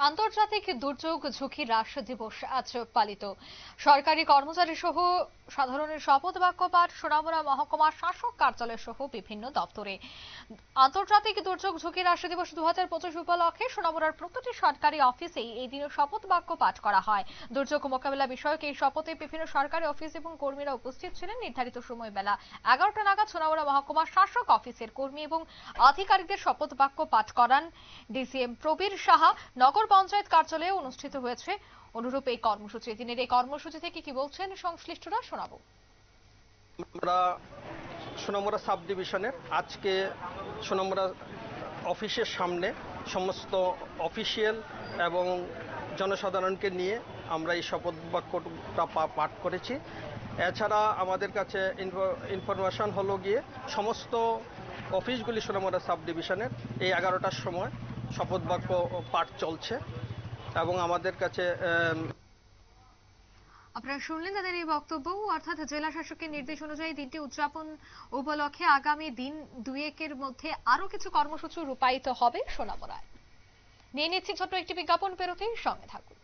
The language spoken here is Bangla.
আন্তর্জাতিক দুর্যোগ ঝুঁকি হ্রাস দিবস আজ পালিত। সরকারি কর্মচারী সহ সাধারণের শপথ বাক্য পাঠ সোনামুড়া মহকুমা শাসক কার্যালয় সহ বিভিন্ন দপ্তরে। আন্তর্জাতিক দুর্যোগ ঝুঁকি হ্রাস দিবস 2025 উপলক্ষে সোনামুড়ার প্রতিটি সরকারি অফিসেই এই দিনে শপথ বাক্য পাঠ করা হয়। দুর্যোগ মোকাবিলা বিষয়ক এই শপথে বিভিন্ন সরকারি অফিস এবং কর্মীরা উপস্থিত ছিলেন। নির্ধারিত সময় বেলা 11টা নাগাদ সোনামুড়া মহকুমা শাসক অফিসের কর্মী এবং আধিকারিকদের শপথ বাক্য পাঠ করান ডিসিএম প্রবীর সাহা। নগর পঞ্চায়েত কার্যালয়ে অনুষ্ঠিত হয়েছে অনুরূপ এই কর্মসূচি। দিনের এই কর্মসূচি থেকে কি বলছেন সংশ্লিষ্টরা শোনাবো। আমরা সোনামুড়া সাব ডিভিশনের আজকে সোনামুড়া অফিসের সামনে সমস্ত অফিসিয়াল এবং জনসাধারণকে নিয়ে আমরা এই শপথ বাক্যটা পাঠ করেছি। এছাড়া আমাদের কাছে ইনফরমেশন হলো গিয়ে সমস্ত অফিসগুলি সোনামুড়া সাব ডিভিশনের এই 11টার সময় শপথ বাক্য পাঠ চলছে এবং আমাদের কাছে আপনারা শুনলেন তাদের এই বক্তব্য। অর্থাৎ জেলা শাসকের নির্দেশ অনুযায়ী দিনটি উদযাপন উপলক্ষে আগামী দিন দুয়েকের মধ্যে আরো কিছু কর্মসূচি রূপায়িত হবে সোনামুড়ায়। নিয়ে নিচ্ছি ছোট্ট একটি বিজ্ঞাপন, বিরতির সঙ্গে থাকুন।